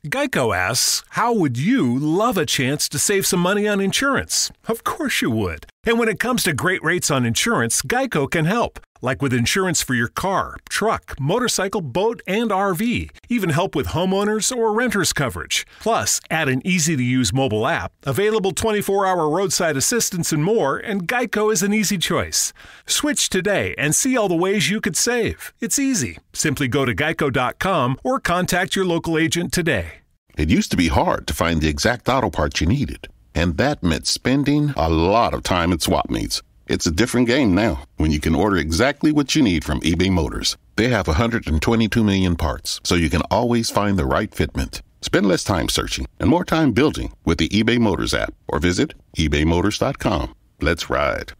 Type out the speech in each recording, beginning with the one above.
Geico asks, how would you love a chance to save some money on insurance? Of course you would. And when it comes to great rates on insurance, Geico can help. Like with insurance for your car, truck, motorcycle, boat, and RV. Even help with homeowners or renters coverage. Plus, add an easy-to-use mobile app, available 24-hour roadside assistance and more, and Geico is an easy choice. Switch today and see all the ways you could save. It's easy. Simply go to geico.com or contact your local agent today. It used to be hard to find the exact auto parts you needed, and that meant spending a lot of time at swap meets. It's a different game now when you can order exactly what you need from eBay Motors. They have 122 million parts, so you can always find the right fitment. Spend less time searching and more time building with the eBay Motors app or visit ebaymotors.com. Let's ride.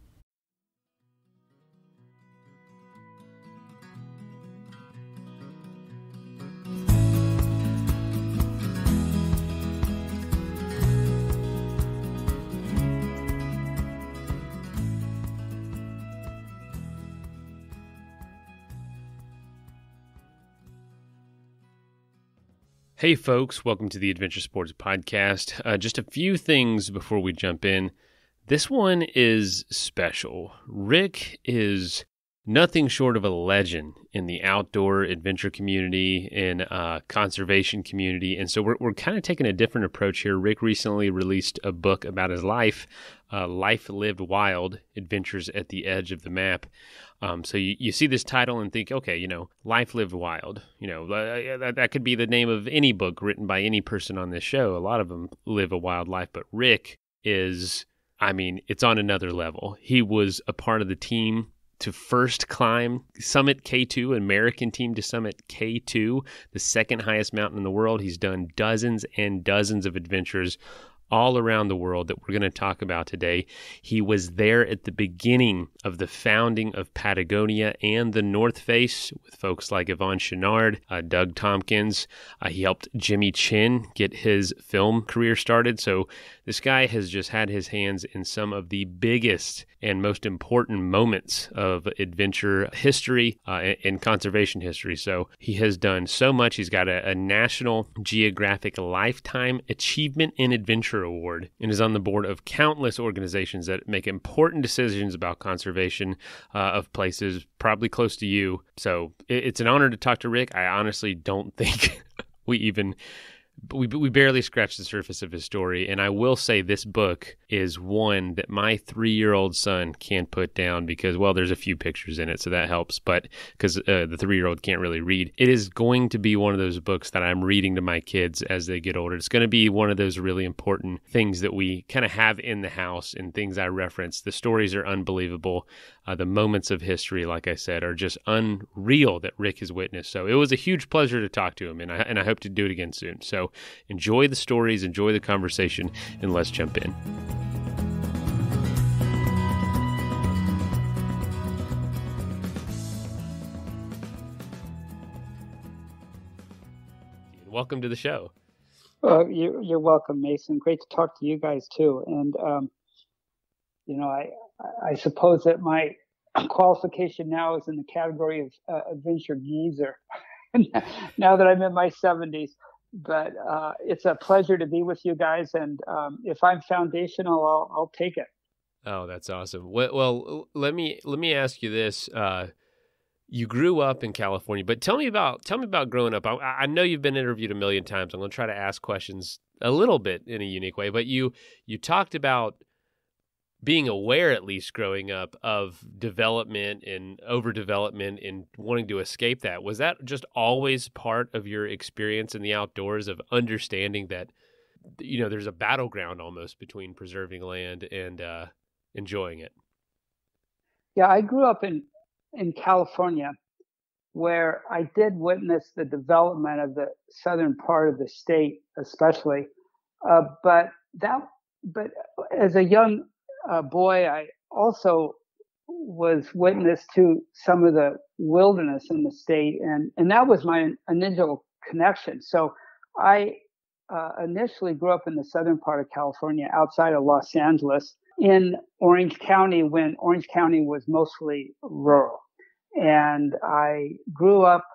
Hey folks, welcome to the Adventure Sports Podcast. Just a few things before we jump in. This one is special. Rick is nothing short of a legend in the outdoor adventure community, in conservation community, and so we're kind of taking a different approach here. Rick recently released a book about his life, Life Lived Wild, Adventures at the Edge of the Map. So you see this title and think, okay, Life Lived Wild. That could be the name of any book written by any person on this show. A lot of them live a wild life, but Rick is, it's on another level. He was a part of the team to first climb Summit K2, an American team to Summit K2, the second highest mountain in the world. He's done dozens and dozens of adventures all around the world that we're going to talk about today. He was there at the beginning of the founding of Patagonia and the North Face with folks like Yvon Chouinard, Doug Tompkins. He helped Jimmy Chin get his film career started. So this guy has just had his hands in some of the biggest and most important moments of adventure history and conservation history. So he has done so much. He's got a National Geographic Lifetime Achievement in Adventure Award and is on the board of countless organizations that make important decisions about conservation of places probably close to you. So it's an honor to talk to Rick. I honestly don't think we barely scratched the surface of his story. And I will say this book is one that my 3-year-old son can't put down because, well, there's a few pictures in it, so that helps. But because the 3-year-old can't really read, it is going to be one of those books that I'm reading to my kids as they get older. It's going to be one of those really important things that we kind of have in the house and things I reference. The stories are unbelievable. The moments of history, like I said, are just unreal that Rick has witnessed. So it was a huge pleasure to talk to him, and I hope to do it again soon. So enjoy the stories, enjoy the conversation, and let's jump in. Welcome to the show. You're welcome, Mason. Great to talk to you guys too. And I suppose that my qualification now is in the category of adventure geezer. Now that I'm in my 70s, but it's a pleasure to be with you guys. And if I'm foundational, I'll take it. Oh, that's awesome. Well, let me ask you this. You grew up in California, but tell me about growing up. I know you've been interviewed a million times. I'm going to try to ask questions a little bit in a unique way, but you talked about being aware, at least growing up, of development and overdevelopment and wanting to escape that. Was that just always part of your experience in the outdoors, of understanding that, there's a battleground almost between preserving land and enjoying it? Yeah, I grew up in California, where I did witness the development of the southern part of the state, especially. But as a young boy, I also was witness to some of the wilderness in the state, and that was my initial connection. So I initially grew up in the southern part of California, outside of Los Angeles, in Orange County, when Orange County was mostly rural. And I grew up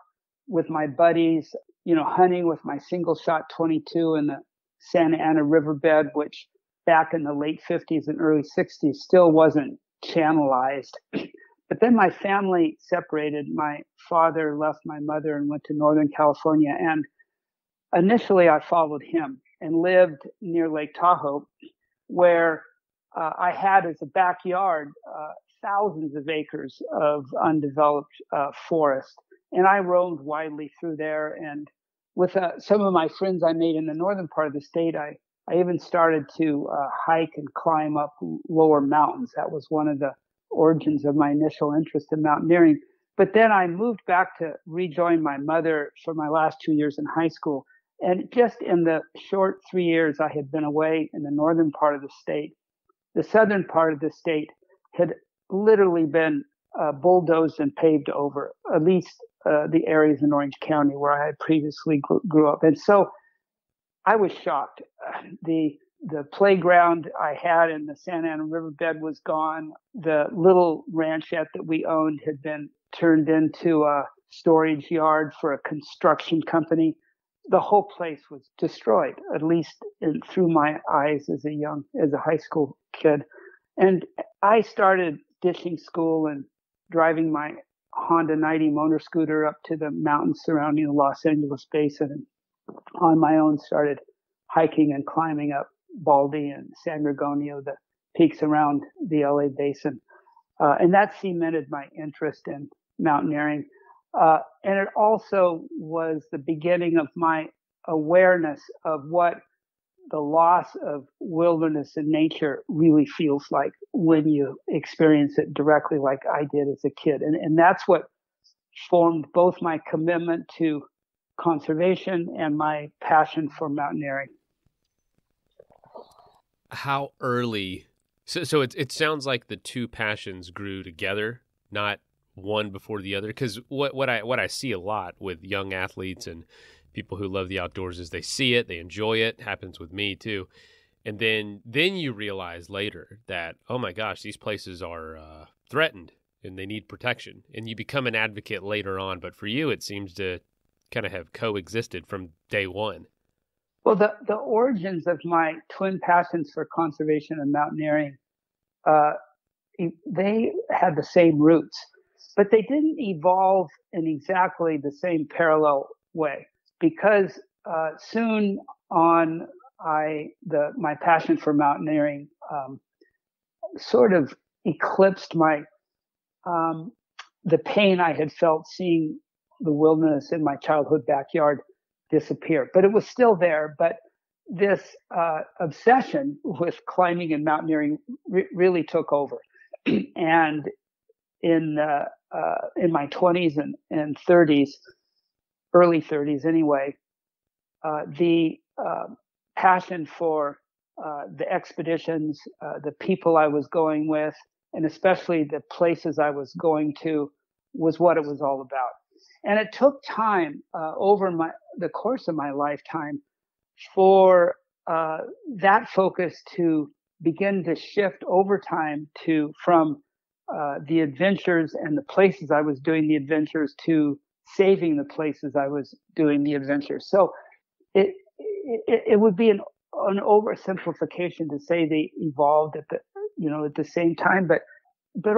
with my buddies hunting with my single shot 22 in the Santa Ana riverbed, which back in the late 50s and early 60s still wasn't channelized. But then my family separated. My father left my mother and went to Northern California. And initially I followed him and lived near Lake Tahoe, where I had as a backyard thousands of acres of undeveloped forest. And I roamed widely through there. And with some of my friends I made in the northern part of the state, I even started to hike and climb up lower mountains. That was one of the origins of my initial interest in mountaineering. But then I moved back to rejoin my mother for my last 2 years in high school. And just in the short 3 years I had been away in the northern part of the state, the southern part of the state had literally been bulldozed and paved over, at least the areas in Orange County where I had previously grew up. And so I was shocked. The playground I had in the Santa Ana riverbed was gone. The little ranchette that we owned had been turned into a storage yard for a construction company. The whole place was destroyed, at least through my eyes as a high school kid. And I started ditching school and driving my Honda 90 motor scooter up to the mountains surrounding the Los Angeles basin, and on my own started hiking and climbing up Baldy and San Gorgonio, the peaks around the LA basin. And that cemented my interest in mountaineering. And it also was the beginning of my awareness of what the loss of wilderness and nature really feels like when you experience it directly, like I did as a kid. And that's what formed both my commitment to conservation and my passion for mountaineering. How early? So it sounds like the two passions grew together, not one before the other. Because what I see a lot with young athletes and people who love the outdoors is they see it, they enjoy it. Happens with me too. And then you realize later that, oh my gosh, these places are threatened and they need protection. And you become an advocate later on. But for you, it seems to kind of have coexisted from day one. Well, the origins of my twin passions for conservation and mountaineering, they had the same roots, but they didn't evolve in exactly the same parallel way. Because soon on, my passion for mountaineering sort of eclipsed my the pain I had felt seeing the wilderness in my childhood backyard disappear. But it was still there. But this obsession with climbing and mountaineering really took over. And in my 20s and 30s, early 30s anyway, the passion for the expeditions, the people I was going with, and especially the places I was going to was what it was all about. And it took time over the course of my lifetime for that focus to begin to shift over time from the adventures and the places I was doing the adventures to saving the places I was doing the adventures. So it would be an oversimplification to say they evolved at the same time, but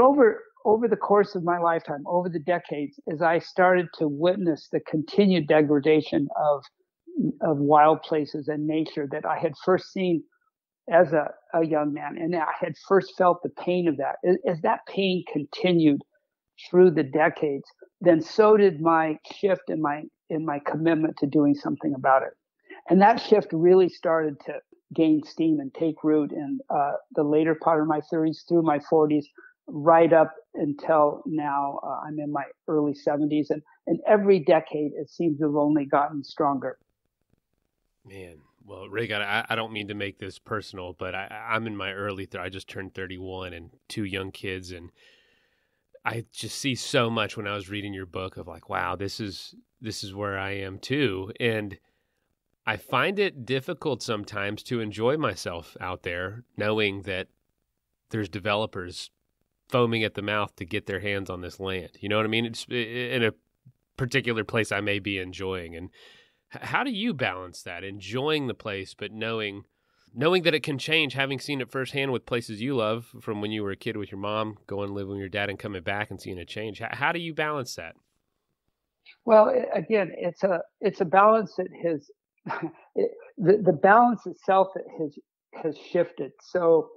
over the course of my lifetime, over the decades, as I started to witness the continued degradation of wild places and nature that I had first seen as a young man, and I had first felt the pain of that. As that pain continued through the decades, then so did my shift in my commitment to doing something about it. And that shift really started to gain steam and take root in the later part of my 30s through my 40s, right up until now. I'm in my early 70s, and every decade it seems to have only gotten stronger. Man, well, Rick, I don't mean to make this personal, but I'm in my I just turned 31 and 2 young kids, and I just see so much when I was reading your book of like, wow, this is where I am too. And I find it difficult sometimes to enjoy myself out there, knowing that there's developers foaming at the mouth to get their hands on this land. You know what I mean? It's in a particular place I may be enjoying. And How do you balance that, enjoying the place, but knowing that it can change, having seen it firsthand with places you love from when you were a kid with your mom, going to live with your dad and coming back and seeing it change? How do you balance that? Well, again, it's a balance that has the balance itself has shifted. So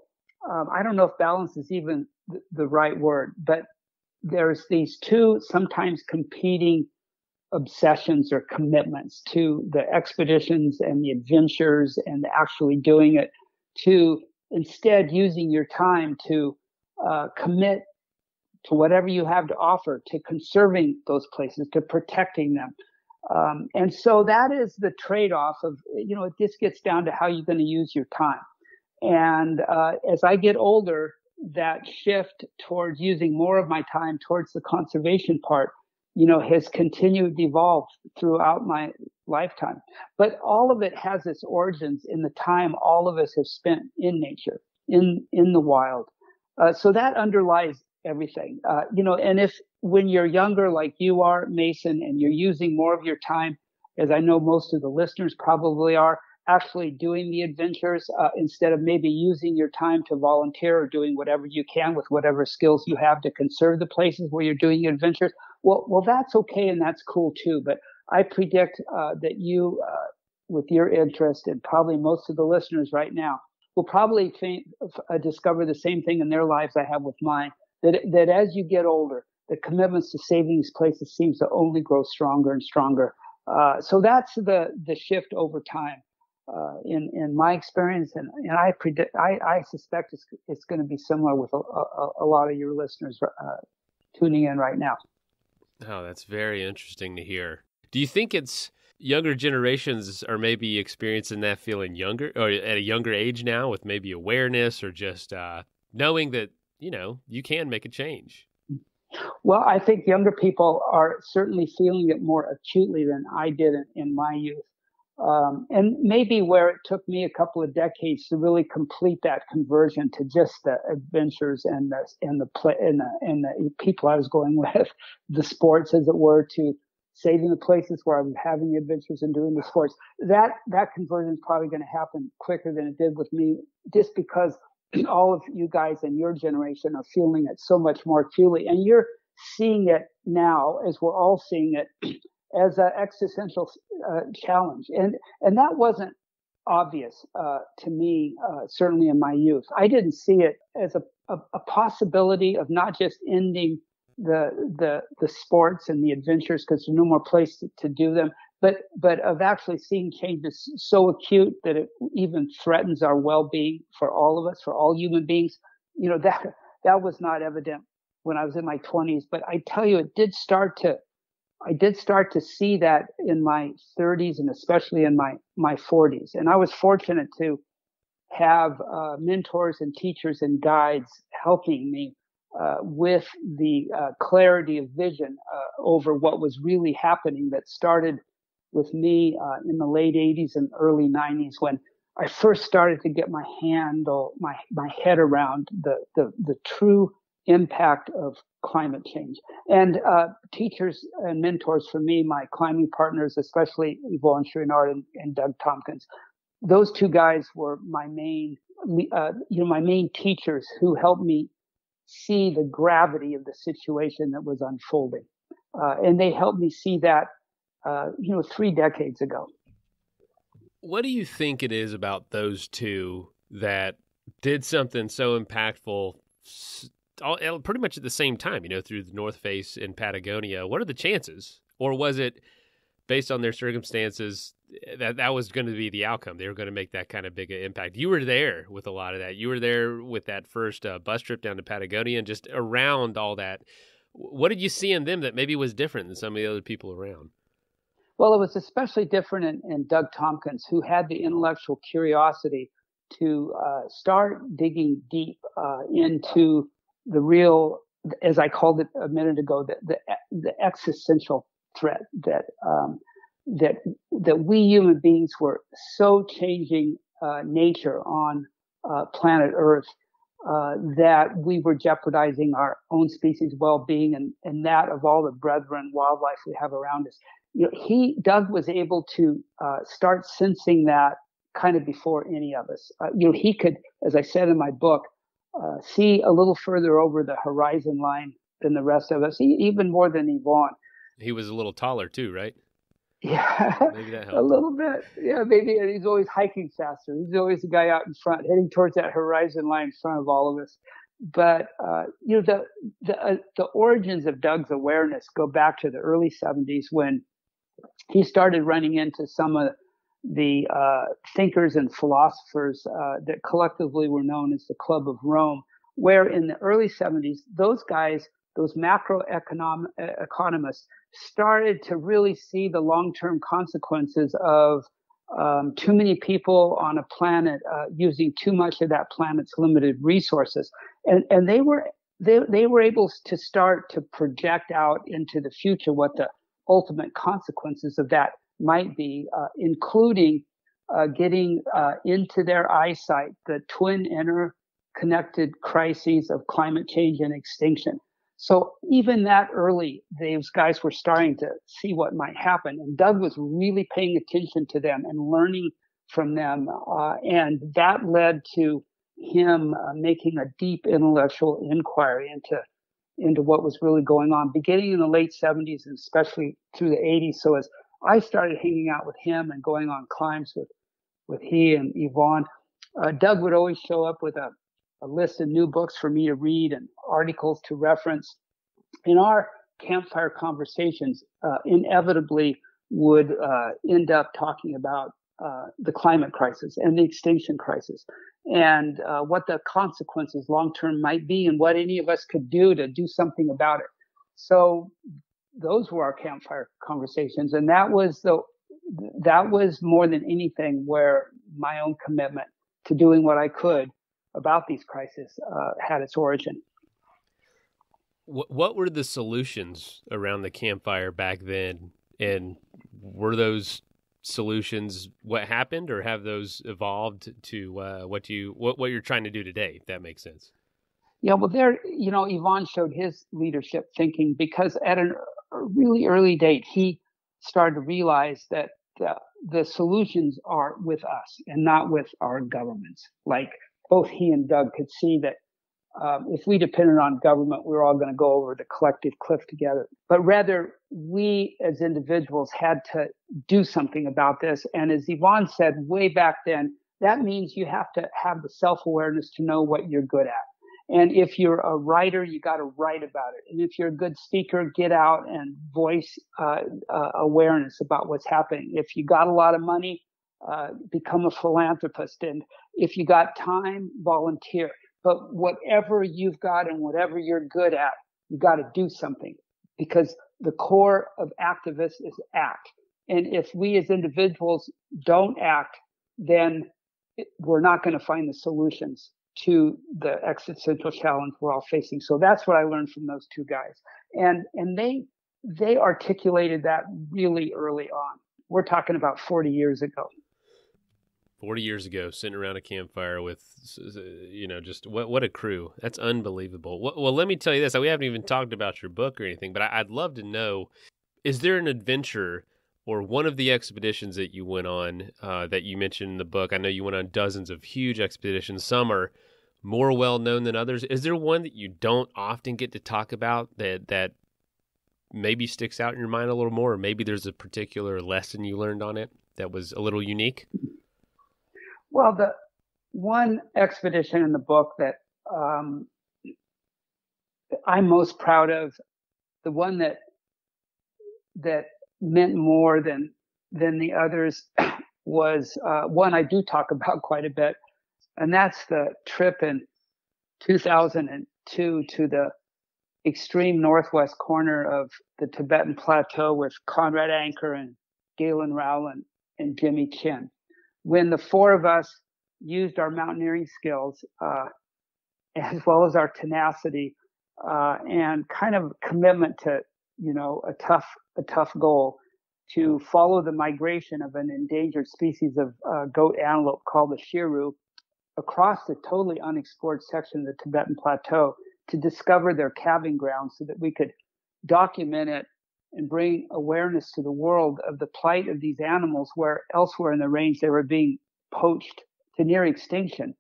I don't know if balance is even the right word, but there's these two sometimes competing obsessions or commitments to the expeditions and the adventures and actually doing it, to instead using your time to commit to whatever you have to offer, to conserving those places, to protecting them. And so that is the trade-off of, it just gets down to how you're going to use your time. And as I get older, that shift towards using more of my time towards the conservation part, has continued to evolve throughout my lifetime. But all of it has its origins in the time all of us have spent in nature, in the wild. So that underlies everything. And if when you're younger, like you are, Mason, and you're using more of your time, as I know most of the listeners probably are, actually doing the adventures instead of maybe using your time to volunteer or doing whatever you can with whatever skills you have to conserve the places where you're doing adventures, well, that's okay and that's cool too. But I predict that you, with your interest, and probably most of the listeners right now, will probably discover the same thing in their lives I have with mine, that as you get older, the commitments to saving these places seems to only grow stronger and stronger. So that's the shift over time. In my experience, and I suspect it's going to be similar with a lot of your listeners tuning in right now. Oh, that's very interesting to hear. Do you think it's younger generations are maybe experiencing that feeling younger or at a younger age now, with maybe awareness or just knowing that, you can make a change? Well, I think younger people are certainly feeling it more acutely than I did in my youth. And maybe where it took me a couple of decades to really complete that conversion to just the adventures and the people I was going with, the sports, as it were, to saving the places where I was having the adventures and doing the sports. That conversion is probably going to happen quicker than it did with me, just because all of you guys in your generation are feeling it so much more acutely, and you're seeing it now as we're all seeing it as an existential challenge. And that wasn't obvious to me, certainly in my youth. I didn't see it as a possibility of not just ending the sports and the adventures because there's no more place to do them, but of actually seeing changes so acute that it even threatens our well-being for all of us, for all human beings. That was not evident when I was in my 20s, but I tell you, I did start to see that in my 30s and especially in my 40s. And I was fortunate to have mentors and teachers and guides helping me with the clarity of vision over what was really happening, that started with me in the late 80s and early 90s, when I first started to get my head around the true impact of climate change. And teachers and mentors for me, my climbing partners, especially Yvon Chouinard and Doug Tompkins, those two guys were my main teachers who helped me see the gravity of the situation that was unfolding. And they helped me see that, 3 decades ago. What do you think it is about those two that did something so impactful pretty much at the same time, through the North Face in Patagonia? What are the chances? Or was it based on their circumstances that was going to be the outcome? They were going to make that kind of big impact. You were there with a lot of that. You were there with that first bus trip down to Patagonia and just around all that. What did you see in them that maybe was different than some of the other people around? Well, it was especially different in Doug Tompkins, who had the intellectual curiosity to start digging deep into the real, as I called it a minute ago, the existential threat that we human beings were so changing nature on planet Earth that we were jeopardizing our own species' well-being and that of all the brethren wildlife we have around us. Doug was able to start sensing that kind of before any of us. He could, as I said in my book, see a little further over the horizon line than the rest of us, even more than Yvon. He was a little taller too, right? Yeah, Maybe that helped. a little bit. Yeah, maybe. And he's always hiking faster. He's always the guy out in front, heading towards that horizon line in front of all of us. But the origins of Doug's awareness go back to the early 70s when he started running into some of the thinkers and philosophers that collectively were known as the Club of Rome, where in the early 70s, those guys, those economists, started to really see the long-term consequences of too many people on a planet using too much of that planet's limited resources, and they were able to start to project out into the future what the ultimate consequences of that might be, including getting into their eyesight the twin interconnected crises of climate change and extinction. So even that early, those guys were starting to see what might happen. And Doug was really paying attention to them and learning from them. And that led to him making a deep intellectual inquiry into what was really going on, beginning in the late 70s and especially through the 80s. So as I started hanging out with him and going on climbs with he and Yvon, Doug would always show up with a list of new books for me to read and articles to reference. In our campfire conversations, inevitably would end up talking about the climate crisis and the extinction crisis and what the consequences long-term might be and what any of us could do to do something about it. So those were our campfire conversations. And that was more than anything where my own commitment to doing what I could about these crises had its origin. What were the solutions around the campfire back then? And were those solutions what happened, or have those evolved to what you're trying to do today, if that makes sense? Yeah, well, Yvon showed his leadership thinking because at a really early date, he started to realize that the solutions are with us and not with our governments. Like both he and Doug could see that if we depended on government, we were all going to go over the collective cliff together. But rather, we as individuals had to do something about this. And as Yvon said way back then, that means you have to have the self-awareness to know what you're good at. And if you're a writer, you got to write about it. And if you're a good speaker, get out and voice awareness about what's happening. If you got a lot of money, become a philanthropist. And if you got time, volunteer. But whatever you've got and whatever you're good at, you got to do something, because the core of activists is act. And if we as individuals don't act, then we're not going to find the solutions to the existential challenge we're all facing. So that's what I learned from those two guys. And they articulated that really early on. We're talking about 40 years ago. 40 years ago, sitting around a campfire with, just what a crew. That's unbelievable. Well, let me tell you this. We haven't even talked about your book or anything, but I'd love to know, is there an adventure or one of the expeditions that you went on that you mentioned in the book? I know you went on dozens of huge expeditions. Some are more well-known than others. Is there one that you don't often get to talk about that maybe sticks out in your mind a little more, or maybe there's a particular lesson you learned on it that was a little unique? Well, the one expedition in the book that I'm most proud of, the one that meant more than the others, was one I do talk about quite a bit, and that's the trip in 2002 to the extreme northwest corner of the Tibetan Plateau with Conrad Anker and Galen Rowland and Jimmy Chin. When the four of us used our mountaineering skills, as well as our tenacity, and kind of commitment to, a tough goal to follow the migration of an endangered species of goat antelope called the Shiru across the totally unexplored section of the Tibetan Plateau to discover their calving grounds so that we could document it and bring awareness to the world of the plight of these animals, where elsewhere in the range they were being poached to near extinction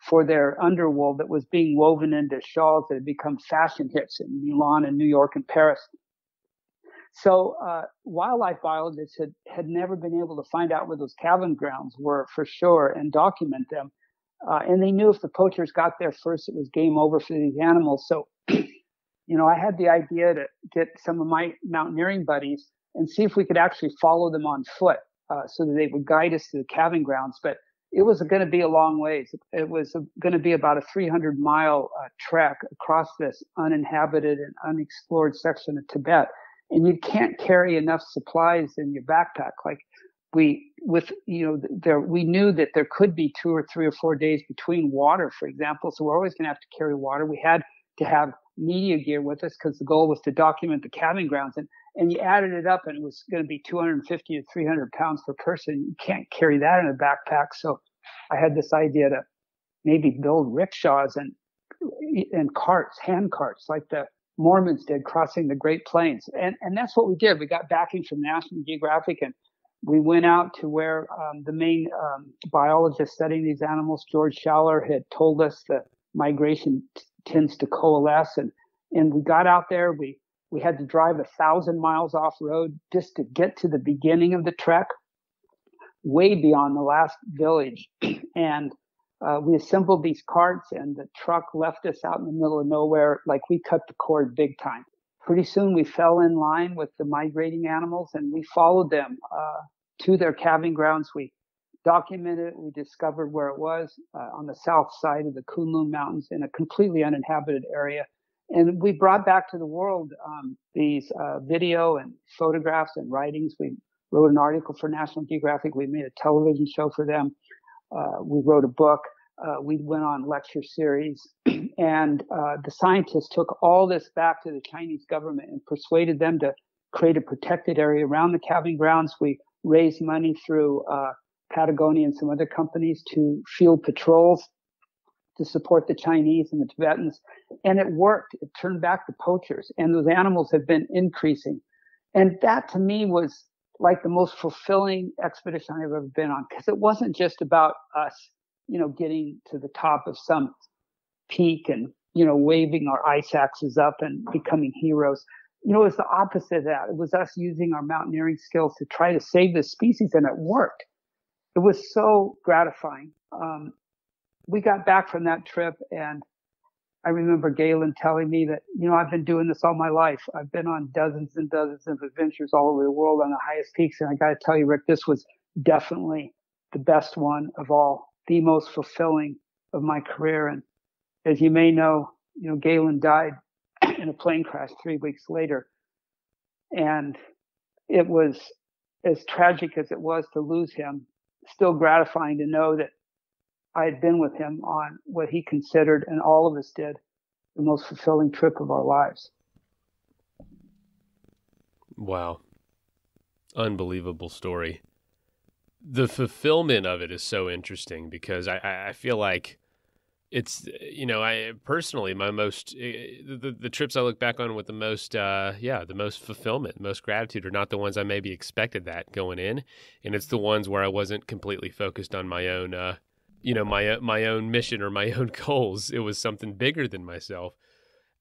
for their underwool that was being woven into shawls that had become fashion hits in Milan and New York and Paris. So wildlife biologists had never been able to find out where those calving grounds were for sure and document them. And they knew if the poachers got there first, it was game over for these animals. So, I had the idea to get some of my mountaineering buddies and see if we could actually follow them on foot so that they would guide us to the calving grounds. But it was going to be a long ways. It was going to be about a 300-mile trek across this uninhabited and unexplored section of Tibet. And you can't carry enough supplies in your backpack. Like we knew that there could be 2 or 3 or 4 days between water, for example. So we're always going to have to carry water. We had to have media gear with us because the goal was to document the calving grounds. And you added it up and it was going to be 250 to 300 pounds per person. You can't carry that in a backpack. So I had this idea to maybe build rickshaws and carts, hand carts, like the Mormons did crossing the Great Plains. And that's what we did. We got backing from National Geographic and we went out to where the main biologist studying these animals, George Schaller, had told us the migration tends to coalesce. And we got out there. We had to drive 1,000 miles off road just to get to the beginning of the trek, way beyond the last village. And we assembled these carts and the truck left us out in the middle of nowhere. Like we cut the cord big time. Pretty soon we fell in line with the migrating animals and we followed them to their calving grounds. We documented it. We discovered where it was on the south side of the Kunlun Mountains in a completely uninhabited area. And we brought back to the world these video and photographs and writings. We wrote an article for National Geographic. We made a television show for them. We wrote a book. We went on lecture series. And the scientists took all this back to the Chinese government and persuaded them to create a protected area around the calving grounds. We raised money through Patagonia and some other companies to field patrols to support the Chinese and the Tibetans. And it worked. It turned back the poachers. And those animals have been increasing. And that to me was like the most fulfilling expedition I've ever been on, because it wasn't just about us, getting to the top of some peak and, waving our ice axes up and becoming heroes. It was the opposite of that. It was us using our mountaineering skills to try to save the species, and it worked. It was so gratifying. We got back from that trip, and I remember Galen telling me that, I've been doing this all my life. I've been on dozens and dozens of adventures all over the world on the highest peaks. And I got to tell you, Rick, this was definitely the best one of all, the most fulfilling of my career. And as you may know, Galen died in a plane crash 3 weeks later. And it was as tragic as it was to lose him, still gratifying to know that I had been with him on what he considered, and all of us did, the most fulfilling trip of our lives. Wow. Unbelievable story. The fulfillment of it is so interesting because I feel like it's, I personally, my most, the trips I look back on with the most, the most fulfillment, most gratitude are not the ones I maybe expected that going in. And it's the ones where I wasn't completely focused on my own, my own mission or my own goals. It was something bigger than myself.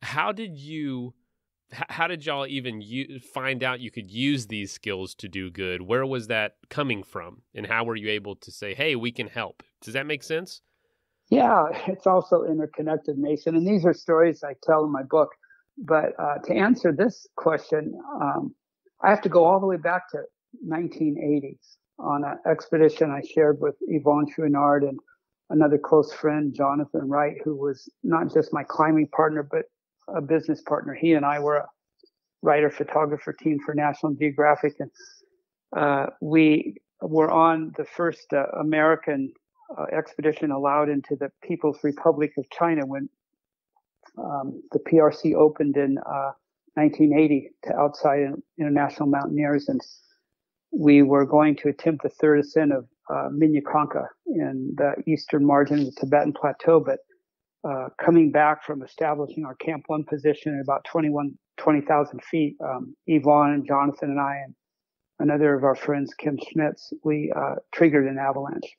How did y'all even find out you could use these skills to do good? Where was that coming from? And how were you able to say, hey, we can help? Does that make sense? Yeah, it's also interconnected, Mason. And these are stories I tell in my book. But to answer this question, I have to go all the way back to 1980 on an expedition I shared with Yvon Chouinard and another close friend, Jonathan Wright, who was not just my climbing partner, but a business partner. He and I were a writer-photographer team for National Geographic. And we were on the first American expedition allowed into the People's Republic of China when the PRC opened in 1980 to outside international mountaineers. And we were going to attempt the third ascent of Minyakanka in the eastern margin of the Tibetan Plateau. But coming back from establishing our Camp 1 position at about 20,000 feet. Yvon and Jonathan and I and another of our friends, Kim Schmitz, we triggered an avalanche.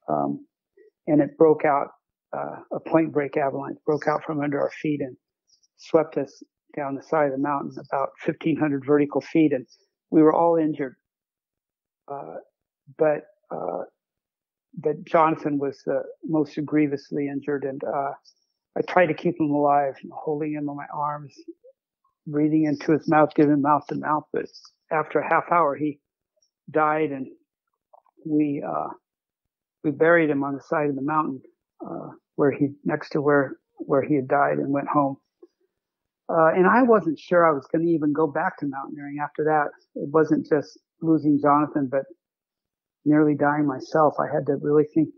And it broke out, a point break avalanche broke out from under our feet and swept us down the side of the mountain about 1,500 vertical feet. And we were all injured. But Jonathan was the most grievously injured. And I tried to keep him alive, holding him in my arms, breathing into his mouth, giving mouth to mouth. But after a half hour, he died, and we buried him on the side of the mountain next to where he had died, and went home. And I wasn't sure I was going to even go back to mountaineering after that. It wasn't just losing Jonathan, but nearly dying myself. I had to really think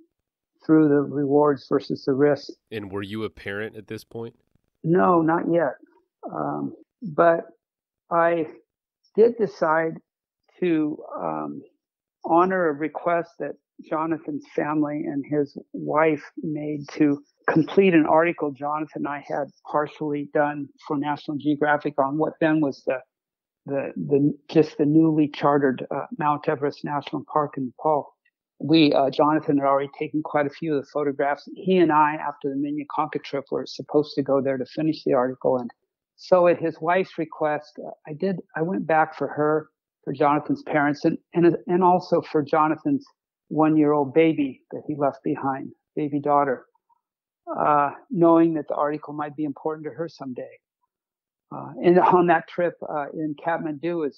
through the rewards versus the risks. And were you a parent at this point? No, not yet. But I did decide to honor a request that Jonathan's family and his wife made to complete an article Jonathan and I had partially done for National Geographic on what then was the newly chartered Mount Everest National Park in Nepal. Jonathan had already taken quite a few of the photographs. He and I, after the Minnetonka trip, were supposed to go there to finish the article. And so at his wife's request, I went back for her, for Jonathan's parents, and also for Jonathan's 1-year-old baby that he left behind, baby daughter, knowing that the article might be important to her someday. And on that trip in Kathmandu,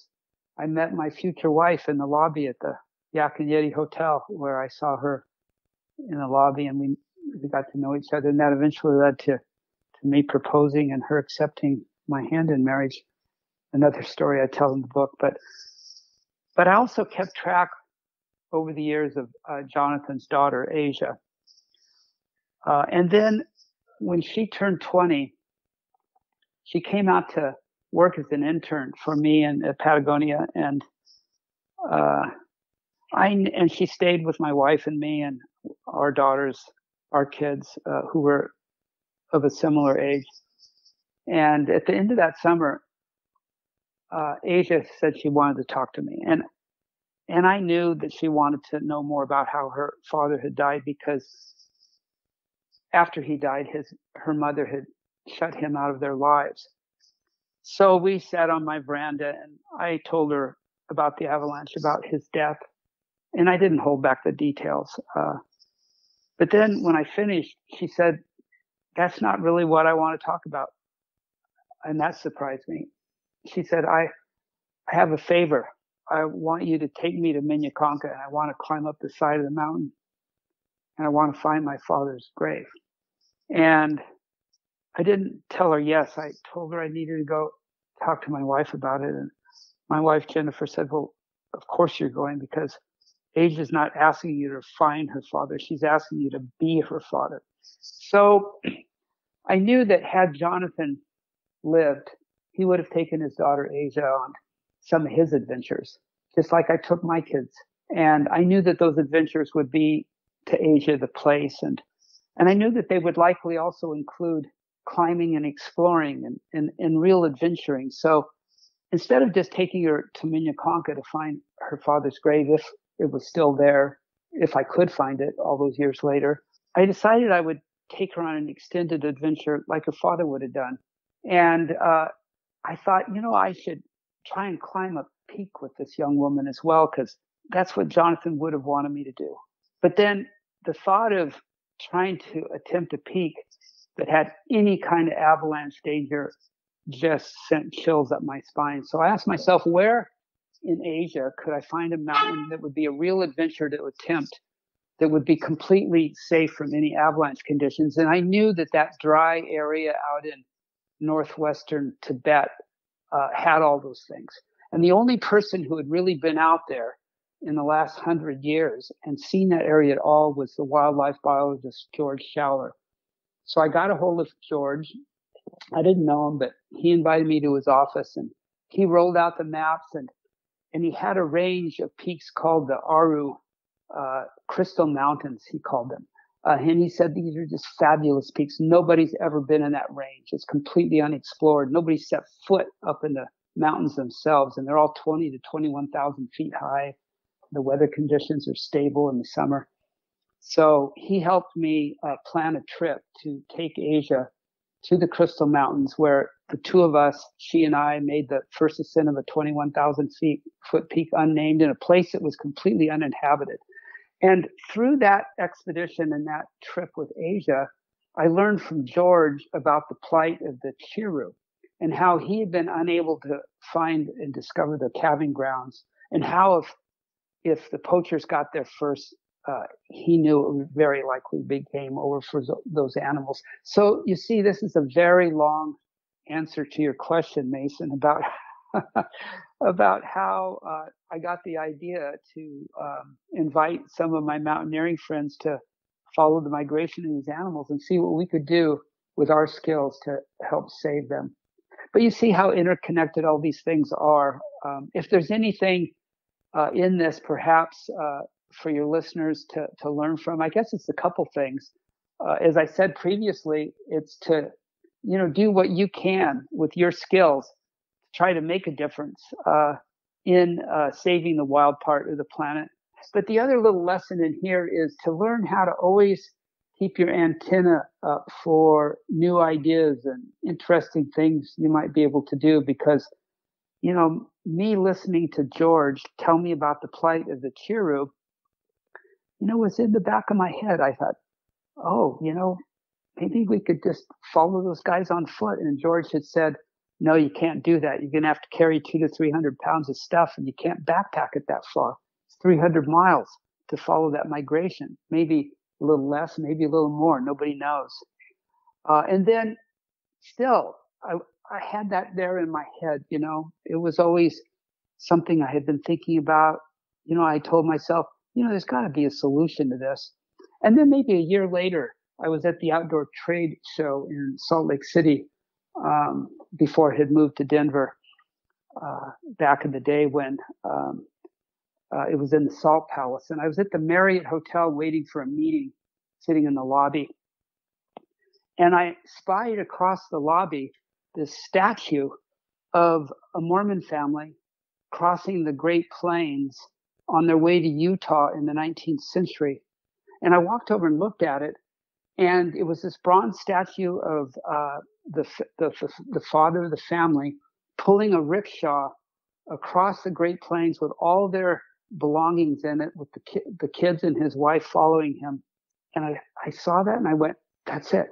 I met my future wife in the lobby at the Yak and Yeti Hotel, where I saw her in the lobby, and we got to know each other. And that eventually led to me proposing and her accepting my hand in marriage. Another story I tell in the book. But I also kept track over the years of Jonathan's daughter, Asia. And then when she turned 20, she came out to work as an intern for me in Patagonia, and she stayed with my wife and me and our daughters, our kids, who were of a similar age. And at the end of that summer, Asia said she wanted to talk to me, and I knew that she wanted to know more about how her father had died, because after he died, her mother had shut him out of their lives. So we sat on my veranda, and I told her about the avalanche, about his death, and I didn't hold back the details. But then when I finished, she said, "That's not really what I want to talk about." And that surprised me. She said, I have a favor. I want you to take me to Minnetonka, and I want to climb up the side of the mountain, and I want to find my father's grave. And I didn't tell her yes. I told her I needed to go talk to my wife about it. And my wife, Jennifer, said, "Well, of course you're going, because Asia's not asking you to find her father. She's asking you to be her father." So I knew that had Jonathan lived, he would have taken his daughter Asia on some of his adventures, just like I took my kids. And I knew that those adventures would be to Asia, the place. And I knew that they would likely also include climbing and exploring and real adventuring. So instead of just taking her to Minnetonka to find her father's grave, if it was still there, if I could find it all those years later, I decided I would take her on an extended adventure like her father would have done. And I thought, I should try and climb a peak with this young woman as well, because that's what Jonathan would have wanted me to do. But then the thought of trying to attempt a peak that had any kind of avalanche danger just sent chills up my spine. So I asked myself, where in Asia could I find a mountain that would be a real adventure to attempt, that would be completely safe from any avalanche conditions? And I knew that dry area out in northwestern Tibet had all those things. And the only person who had really been out there in the last 100 years and seen that area at all was the wildlife biologist George Schauer. So I got a hold of George. I didn't know him, but he invited me to his office, and he rolled out the maps, and he had a range of peaks called the Aru Crystal Mountains, he called them. And he said, these are just fabulous peaks. Nobody's ever been in that range. It's completely unexplored. Nobody set foot up in the mountains themselves, and they're all 20 to 21,000 feet high. The weather conditions are stable in the summer. So he helped me plan a trip to take Asia to the Crystal Mountains, where the two of us, she and I, made the first ascent of a 21,000 foot peak unnamed in a place that was completely uninhabited. And through that expedition and that trip with Asia, I learned from George about the plight of the Chiru and how he had been unable to find and discover the calving grounds, and how if the poachers got there first, he knew it would very likely be game over for those animals. So you see, this is a very long answer to your question, Mason, about about how I got the idea to invite some of my mountaineering friends to follow the migration of these animals and see what we could do with our skills to help save them. But you see how interconnected all these things are. If there's anything in this, perhaps for your listeners to learn from, I guess it's a couple things. As I said previously, it's to do what you can with your skills, try to make a difference in saving the wild part of the planet. But the other little lesson in here is to learn how to always keep your antenna up for new ideas and interesting things you might be able to do. Because, me listening to George tell me about the plight of the Chiru, was in the back of my head. I thought, maybe we could just follow those guys on foot. And George had said, no, you can't do that. You're going to have to carry 200 to 300 pounds of stuff, and you can't backpack it that far. It's 300 miles to follow that migration. Maybe a little less, maybe a little more. Nobody knows. And then still, I had that there in my head. It was always something I had been thinking about. I told myself, there's got to be a solution to this. And then maybe a year later, I was at the outdoor trade show in Salt Lake City before I had moved to Denver back in the day when it was in the Salt Palace. And I was at the Marriott Hotel waiting for a meeting, sitting in the lobby. And I spied across the lobby this statue of a Mormon family crossing the Great Plains on their way to Utah in the 19th century. And I walked over and looked at it, and it was this bronze statue of the father of the family pulling a rickshaw across the Great Plains with all their belongings in it, with the kids and his wife following him. And I saw that and I went, that's it.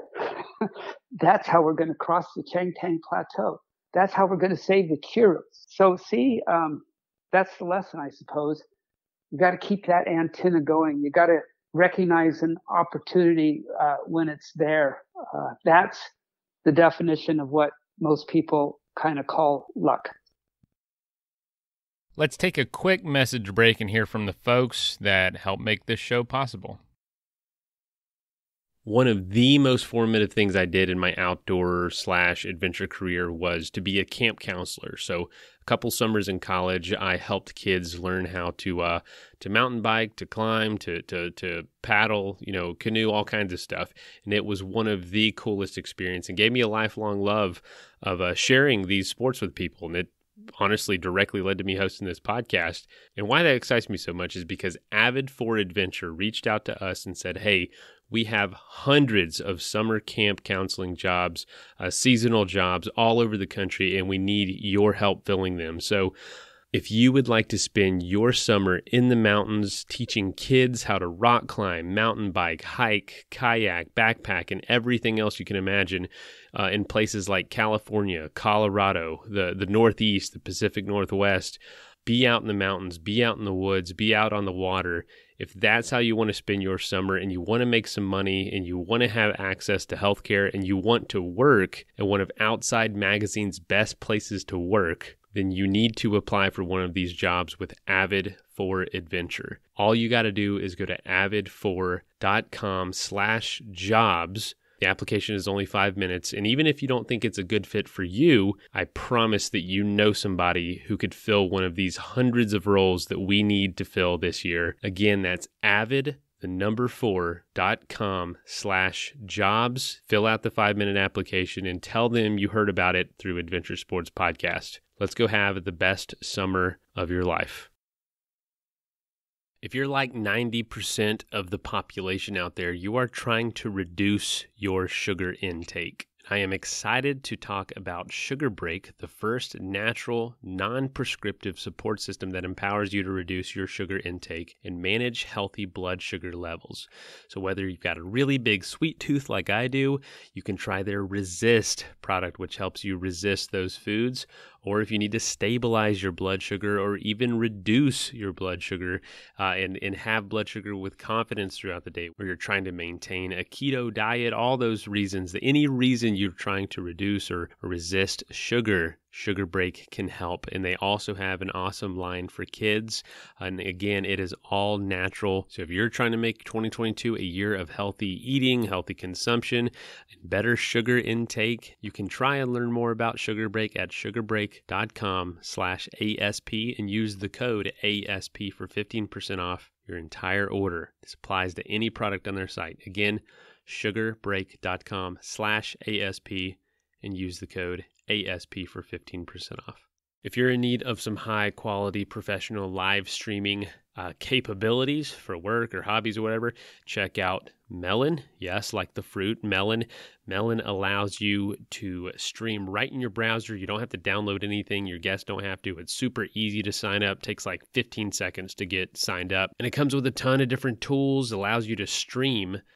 That's how we're going to cross the Changtang Plateau. That's how we're going to save the Chiru. So see, that's the lesson, I suppose. You got to keep that antenna going. You got to recognize an opportunity when it's there. That's the definition of what most people kind of call luck. Let's take a quick message break and hear from the folks that help make this show possible. One of the most formative things I did in my outdoor/adventure career was to be a camp counselor. So a couple summers in college, I helped kids learn how to mountain bike, to climb, to paddle, canoe, all kinds of stuff. And it was one of the coolest experiences and gave me a lifelong love of sharing these sports with people. And it honestly directly led to me hosting this podcast. And why that excites me so much is because Avid for Adventure reached out to us and said, hey, we have hundreds of summer camp counseling jobs, seasonal jobs all over the country, and we need your help filling them. So if you would like to spend your summer in the mountains teaching kids how to rock climb, mountain bike, hike, kayak, backpack, and everything else you can imagine in places like California, Colorado, the Northeast, the Pacific Northwest, be out in the mountains, be out in the woods, be out on the water. If that's how you want to spend your summer and you want to make some money and you want to have access to healthcare and you want to work at one of Outside Magazine's best places to work, then you need to apply for one of these jobs with Avid for Adventure. All you got to do is go to avid4.com/jobs. The application is only 5 minutes, and even if you don't think it's a good fit for you, I promise that you know somebody who could fill one of these hundreds of roles that we need to fill this year. Again, that's Avid the4.com/jobs. Fill out the 5-minute application and tell them you heard about it through Adventure Sports Podcast. Let's go have the best summer of your life. If you're like 90% of the population out there, you are trying to reduce your sugar intake. I am excited to talk about Sugar Break, the first natural, non-prescriptive support system that empowers you to reduce your sugar intake and manage healthy blood sugar levels. So whether you've got a really big sweet tooth like I do, you can try their Resist product, which helps you resist those foods. Or if you need to stabilize your blood sugar or even reduce your blood sugar and have blood sugar with confidence throughout the day, where you're trying to maintain a keto diet, all those reasons, any reason you're trying to reduce or resist sugar, Sugar Break can help. And they also have an awesome line for kids. And again, it is all natural. So if you're trying to make 2022 a year of healthy eating, healthy consumption, and better sugar intake, you can try and learn more about Sugar Break at sugarbreak.com/ASP and use the code ASP for 15% off your entire order. This applies to any product on their site. Again, sugarbreak.com/ASP and use the code ASP for 15% off. If you're in need of some high quality professional live streaming capabilities for work or hobbies or whatever, check out Melon. Yes, like the fruit, Melon. Melon allows you to stream right in your browser. You don't have to download anything. Your guests don't have to. It's super easy to sign up. Takes like 15 seconds to get signed up. And it comes with a ton of different tools. Allows you to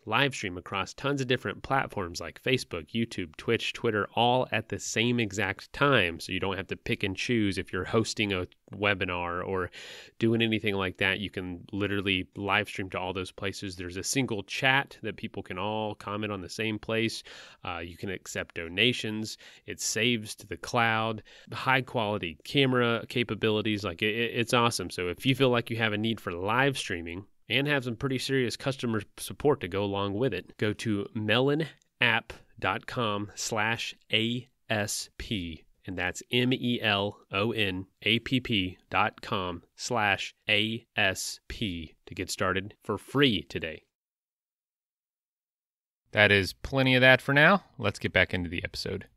live stream across tons of different platforms like Facebook, YouTube, Twitch, Twitter, all at the same exact time. So you don't have to pick and choose if you're hosting a webinar or doing anything like that. You can literally live stream to all those places. There's a single chat that people can all comment on the same place. You can accept donations. It saves to the cloud. High quality camera capabilities. Like it's awesome. So if you feel like you have a need for live streaming and have some pretty serious customer support to go along with it, go to melonapp.com/ASP. And that's melonapp.com/ASP to get started for free today. That is plenty of that for now. Let's get back into the episode.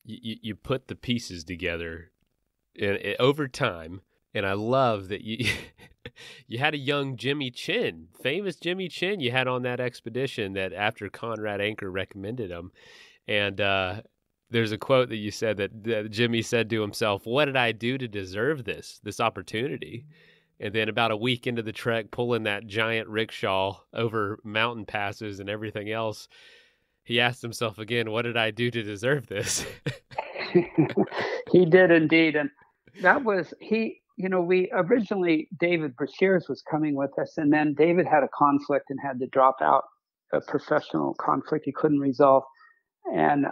You put the pieces together over time, and I love that you you had a young Jimmy Chin, famous Jimmy Chin you had on that expedition that after Conrad Anker recommended him. And there's a quote that you said that Jimmy said to himself, "What did I do to deserve this opportunity?" And then about a week into the trek, pulling that giant rickshaw over mountain passes and everything else, he asked himself again, "What did I do to deserve this?" He did indeed. And that was, we originally, David Brashears was coming with us, and then David had a conflict and had to drop out, a professional conflict he couldn't resolve. And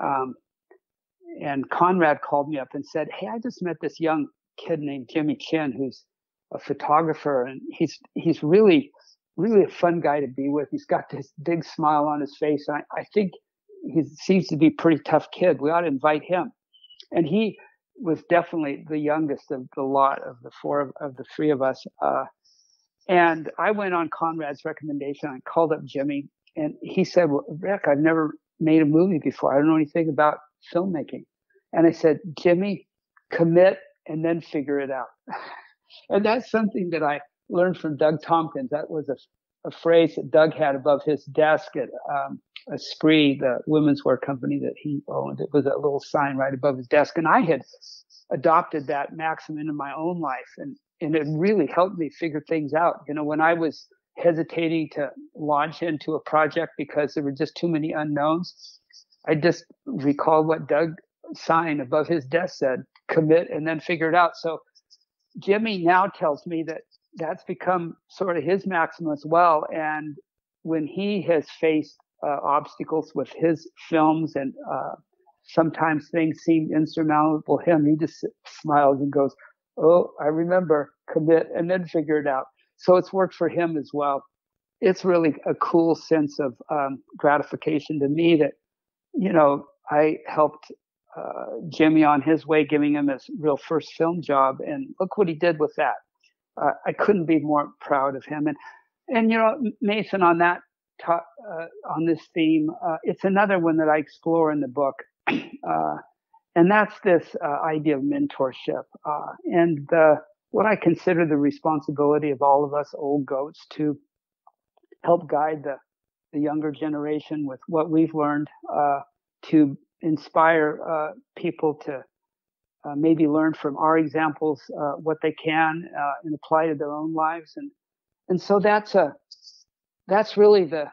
Conrad called me up and said, "Hey, I just met this young kid named Jimmy Chin, who's a photographer, and he's really, really a fun guy to be with. He's got this big smile on his face. And I think he seems to be a pretty tough kid. We ought to invite him." And he was definitely the youngest of the lot of the three of us. And I went on Conrad's recommendation. I called up Jimmy, and he said, "Well, Rick, I've never made a movie before. I don't know anything about filmmaking." And I said, "Jimmy, commit and then figure it out." And that's something that I learned from Doug Tompkins. That was a phrase that Doug had above his desk at Esprit, the women's wear company that he owned. It was a little sign right above his desk. And I had adopted that maxim into my own life. And it really helped me figure things out. When I was hesitating to launch into a project because there were just too many unknowns, I just recalled what Doug sign above his desk said, "Commit and then figure it out." So Jimmy now tells me that that's become sort of his maxim as well. And when he has faced obstacles with his films and sometimes things seem insurmountable to him, he just smiles and goes, "Oh, I remember, commit and then figure it out." So it's worked for him as well. It's really a cool sense of gratification to me that, I helped Jimmy on his way, giving him his real first film job. And look what he did with that. I couldn't be more proud of him. And Nathan, on that on this theme, it's another one that I explore in the book, and that's this idea of mentorship and what I consider the responsibility of all of us old goats to help guide the younger generation with what we've learned, to inspire people to maybe learn from our examples what they can and apply to their own lives, and so that's really the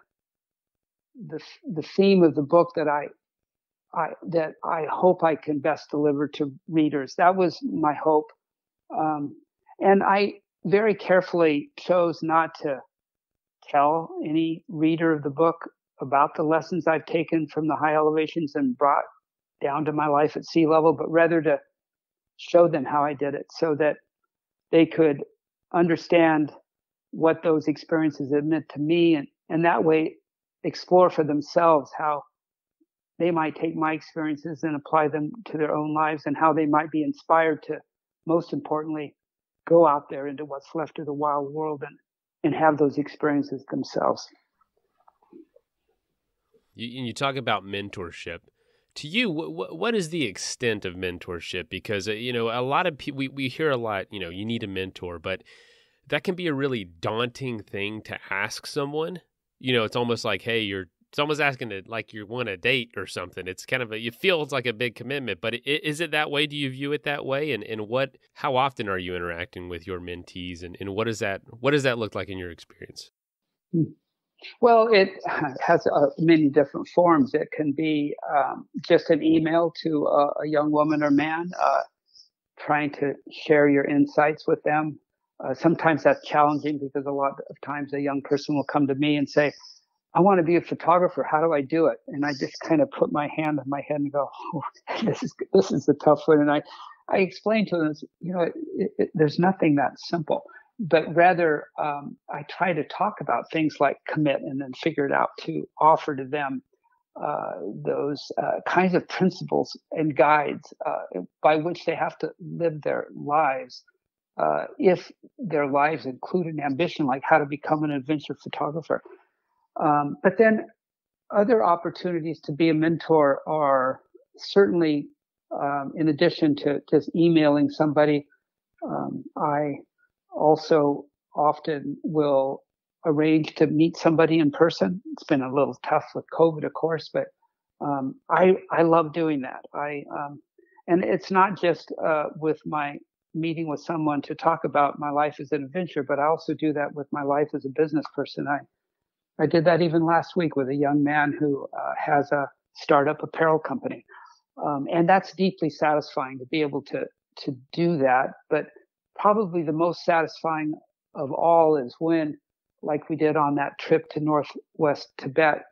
theme of the book that I hope I can best deliver to readers. That was my hope, and I very carefully chose not to tell any reader of the book about the lessons I've taken from the high elevations and brought down to my life at sea level, but rather to show them how I did it so that they could understand what those experiences had meant to me, and that way explore for themselves how they might take my experiences and apply them to their own lives, and how they might be inspired to, most importantly, go out there into what's left of the wild world and have those experiences themselves. You talk about mentorship. To you, what is the extent of mentorship? Because, a lot of people, we hear a lot, you need a mentor, but that can be a really daunting thing to ask someone. It's almost like, hey, it's almost asking to, like, you want a date or something. It's kind of it feels like a big commitment, but is it that way? Do you view it that way? And how often are you interacting with your mentees, and what does that look like in your experience? Well, it has many different forms. It can be just an email to a young woman or man, trying to share your insights with them. Sometimes that's challenging because a lot of times a young person will come to me and say, I want to be a photographer. How do I do it? And I just kind of put my hand on my head and go, oh, this is the tough one. And I explain to them, there's nothing that simple. But rather, I try to talk about things like commit, and then figure it out to offer to them those kinds of principles and guides by which they have to live their lives. If their lives include an ambition, like how to become an adventure photographer. But then other opportunities to be a mentor are certainly, in addition to just emailing somebody, I also often will arrange to meet somebody in person. It's been a little tough with COVID, of course, but I love doing that. And it's not just with my meeting with someone to talk about my life as an adventurer, but I also do that with my life as a business person. I did that even last week with a young man who has a startup apparel company. And that's deeply satisfying to be able to do that. But probably the most satisfying of all is when, like we did on that trip to Northwest Tibet,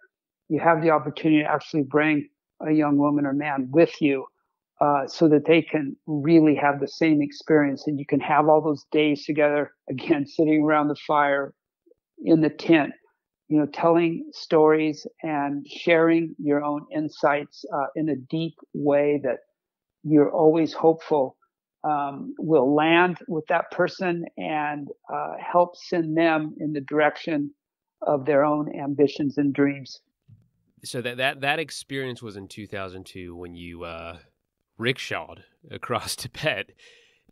you have the opportunity to actually bring a young woman or man with you so that they can really have the same experience. And you can have all those days together, again, sitting around the fire in the tent, telling stories and sharing your own insights in a deep way that you're always hopeful will land with that person and help send them in the direction of their own ambitions and dreams. So that experience was in 2002 when you rickshawed across Tibet.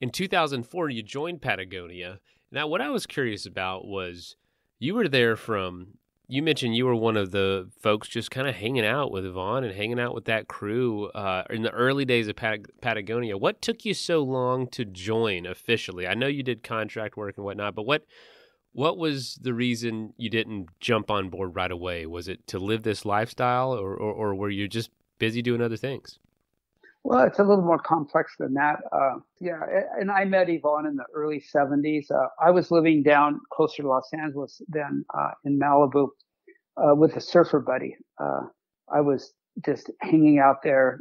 In 2004, you joined Patagonia. Now, what I was curious about was you were there you mentioned you were one of the folks just kind of hanging out with Yvon and hanging out with that crew in the early days of Patagonia. What took you so long to join officially? I know you did contract work and whatnot, but what was the reason you didn't jump on board right away? Was it to live this lifestyle, or were you just busy doing other things? Well, it's a little more complex than that. And I met Yvon in the early 70s. I was living down closer to Los Angeles than in Malibu with a surfer buddy. I was just hanging out there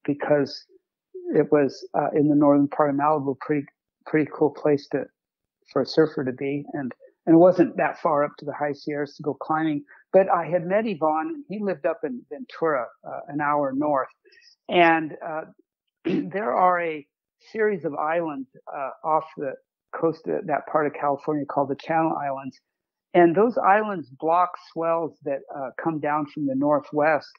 because it was in the northern part of Malibu, pretty cool place for a surfer to be. And it wasn't that far up to the high Sierras to go climbing. But I had met Yvon, and he lived up in Ventura, an hour north. And there are a series of islands off the coast of that part of California called the Channel Islands. And those islands block swells that come down from the northwest,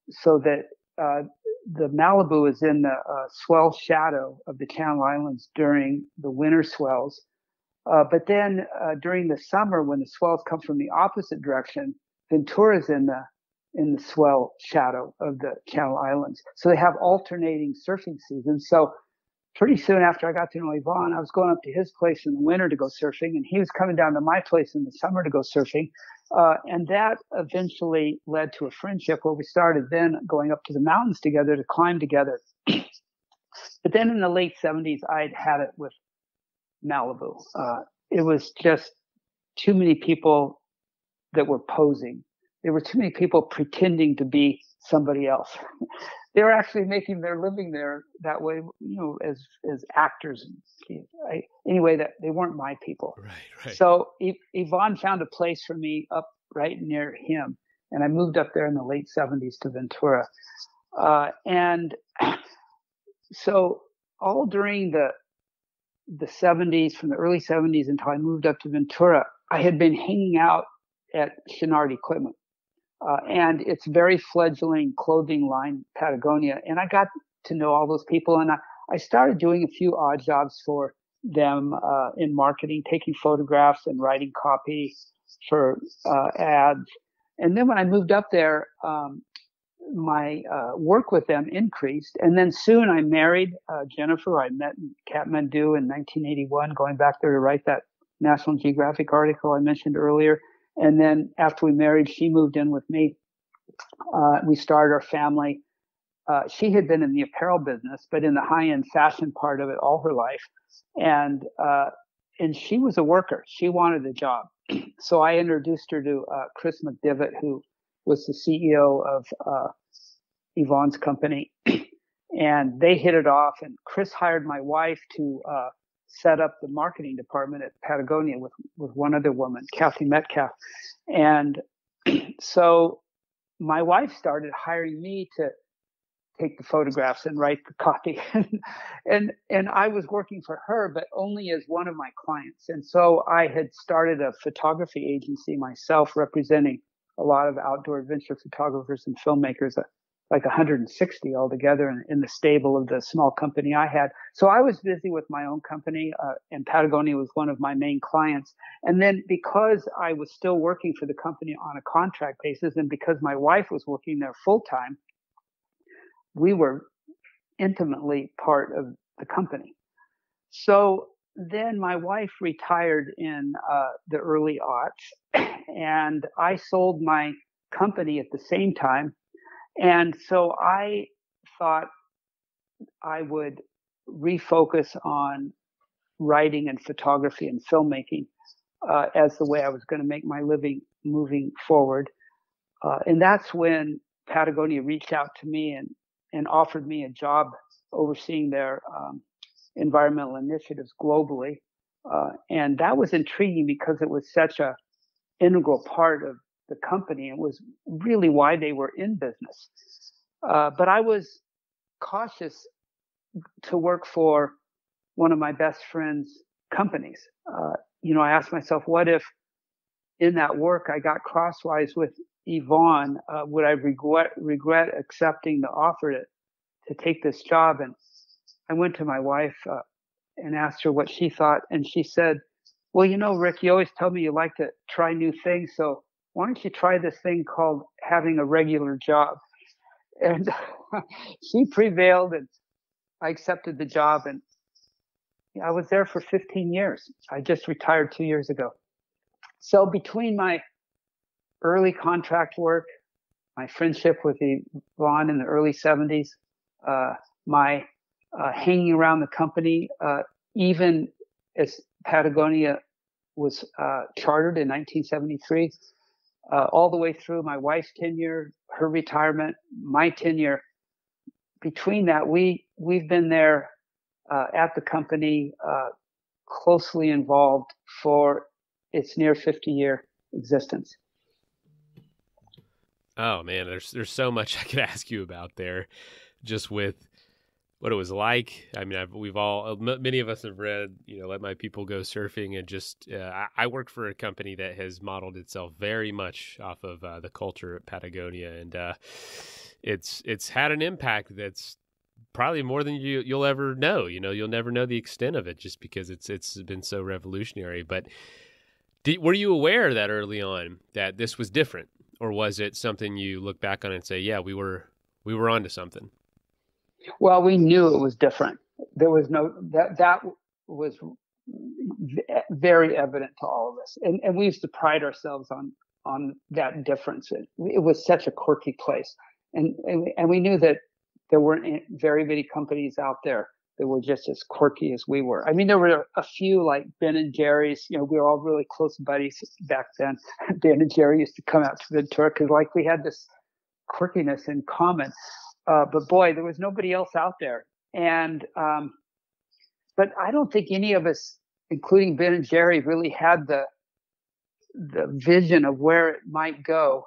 so that the Malibu is in the swell shadow of the Channel Islands during the winter swells. But then during the summer, when the swells come from the opposite direction, Ventura's in the swell shadow of the Channel Islands. So they have alternating surfing seasons. So pretty soon after I got to know Yvon, I was going up to his place in the winter to go surfing, and he was coming down to my place in the summer to go surfing. And that eventually led to a friendship where we started then going up to the mountains together to climb together. But then in the late 70s, I'd had it with Malibu. It was just too many people that were posing. There were too many people pretending to be somebody else. They were actually making their living there that way, as actors. Anyway, that they weren't my people. Right. So Yvon found a place for me up right near him, and I moved up there in the late 70s to Ventura. And so all during the 70s, from the early 70s until I moved up to Ventura, I had been hanging out at Chouinard Equipment. And it's very fledgling clothing line, Patagonia. And I got to know all those people, and I started doing a few odd jobs for them in marketing, taking photographs and writing copy for ads. And then when I moved up there, my work with them increased. And then soon I married Jennifer. I met in Kathmandu in 1981, going back there to write that National Geographic article I mentioned earlier. And then after we married, she moved in with me. We started our family. She had been in the apparel business, but in the high-end fashion part of it all her life. And she was a worker. She wanted a job. So I introduced her to Chris McDivitt, who was the CEO of Yvon's company. And they hit it off. And Chris hired my wife to set up the marketing department at Patagonia with one other woman, Kathy Metcalf. And so my wife started hiring me to take the photographs and write the copy. and I was working for her, but only as one of my clients. And so I had started a photography agency myself, representing a lot of outdoor adventure photographers and filmmakers, like 160 altogether in the stable of the small company I had. So I was busy with my own company, and Patagonia was one of my main clients. And then because I was still working for the company on a contract basis, and because my wife was working there full time, we were intimately part of the company. So then my wife retired in the early aughts, and I sold my company at the same time. And so I thought I would refocus on writing and photography and filmmaking as the way I was going to make my living moving forward. And that's when Patagonia reached out to me and offered me a job overseeing their environmental initiatives globally. And that was intriguing because it was such an integral part of the company. It was really why they were in business. But I was cautious to work for one of my best friend's companies. I asked myself, what if in that work I got crosswise with Yvon? Would I regret accepting the offer to take this job? And I went to my wife and asked her what she thought. And she said, well, Rick, you always tell me you like to try new things. So why don't you try this thing called having a regular job? And she prevailed, and I accepted the job. And I was there for 15 years. I just retired 2 years ago. So between my early contract work, my friendship with Yvon in the early 70s, my hanging around the company, even as Patagonia was chartered in 1973, all the way through my wife's tenure, her retirement, my tenure. Between that, we've been there at the company, closely involved for its near 50-year existence. Oh man, there's so much I could ask you about there, just with what it was like. I mean, many of us have read, Let My People Go Surfing, and just I work for a company that has modeled itself very much off of the culture at Patagonia, and it's had an impact that's probably more than you'll ever know. You'll never know the extent of it, just because it's been so revolutionary. But were you aware that early on that this was different, or was it something you look back on and say, yeah, we were onto something? Well, we knew it was different. There was that was very evident to all of us, and we used to pride ourselves on that difference. It was such a quirky place, and we knew that there weren't very many companies out there that were just as quirky as we were. I mean, there were a few like Ben and Jerry's. We were all really close buddies back then. Ben and Jerry used to come out to Ventura because we had this quirkiness in common. But boy, there was nobody else out there. And, but I don't think any of us, including Ben and Jerry, really had the vision of where it might go,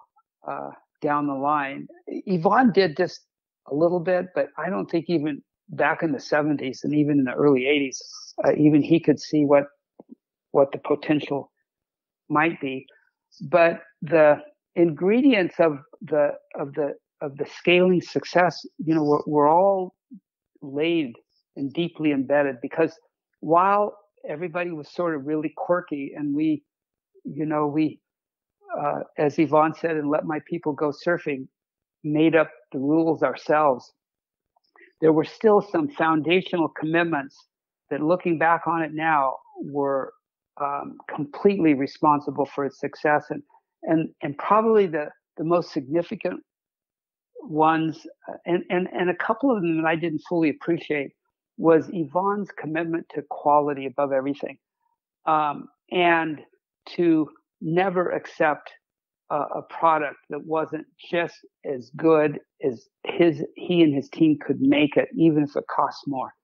down the line. Yvon did just a little bit, but I don't think even back in the 70s and even in the early 80s, even he could see what the potential might be. But the ingredients of the scaling success, were all laid and deeply embedded, because while everybody was sort of really quirky, and we, as Yvon said, and Let My People Go Surfing, made up the rules ourselves, there were still some foundational commitments that, looking back on it now, were completely responsible for its success. And probably the most significant ones, and a couple of them that I didn't fully appreciate, was Yvon's commitment to quality above everything, and to never accept a product that wasn't just as good as he and his team could make it, even if it costs more.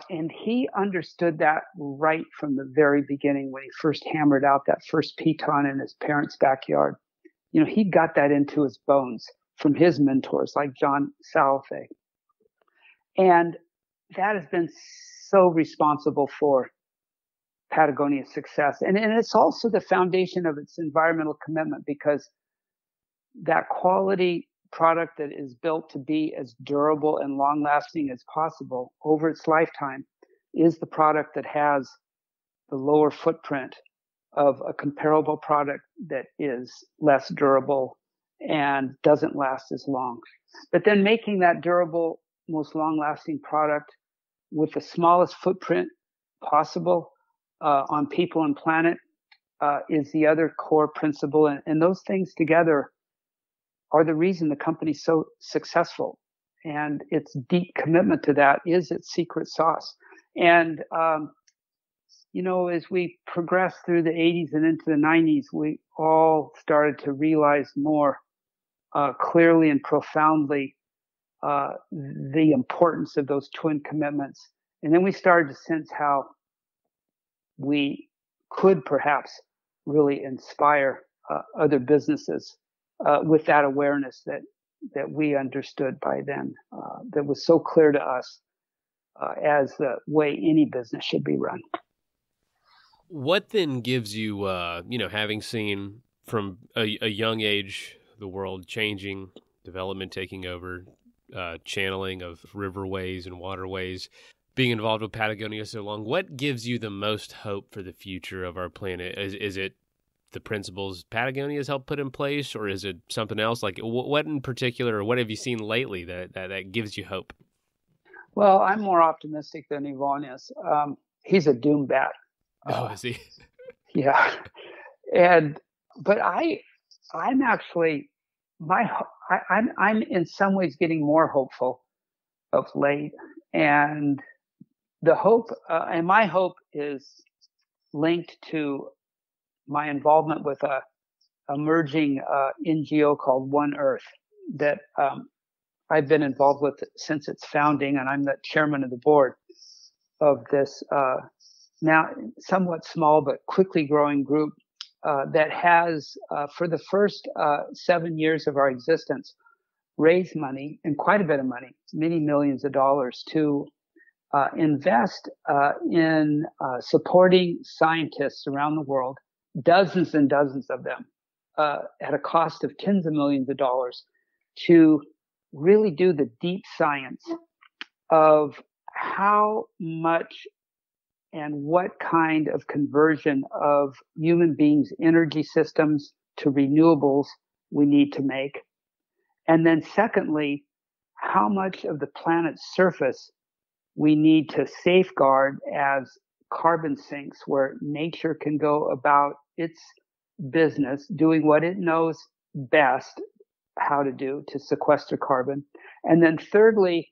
And he understood that right from the very beginning when he first hammered out that first piton in his parents' backyard. He got that into his bones from his mentors like John Salafay. And that has been so responsible for Patagonia's success. And it's also the foundation of its environmental commitment, because that quality product that is built to be as durable and long-lasting as possible over its lifetime is the product that has the lower footprint of a comparable product that is less durable and doesn't last as long. But then making that durable, most long-lasting product with the smallest footprint possible on people and planet is the other core principle. And those things together are the reason the company's so successful. And its deep commitment to that is its secret sauce. And, as we progressed through the 80s and into the 90s, we all started to realize more clearly and profoundly the importance of those twin commitments. And then we started to sense how we could perhaps really inspire other businesses with that awareness that we understood by then, that was so clear to us as the way any business should be run. What then gives you, having seen from a young age the world changing, development taking over, channeling of riverways and waterways, being involved with Patagonia so long, what gives you the most hope for the future of our planet? Is it the principles Patagonia has helped put in place, or is it something else? Like what in particular, or what have you seen lately that gives you hope? Well, I'm more optimistic than Yvon is. He's a doom bat. Oh, is he? Yeah. But I'm actually, I'm in some ways getting more hopeful of late. And the hope, and my hope is linked to my involvement with a emerging NGO called One Earth that I've been involved with since its founding, and I'm the chairman of the board of this now somewhat small but quickly growing group that has, for the first 7 years of our existence, raise money, and quite a bit of money, many millions of dollars, to invest in supporting scientists around the world, dozens and dozens of them, at a cost of tens of millions of dollars, to really do the deep science of how much and what kind of conversion of human beings' energy systems to renewables we need to make. And then secondly, how much of the planet's surface we need to safeguard as carbon sinks, where nature can go about its business doing what it knows best how to do to sequester carbon. And then thirdly,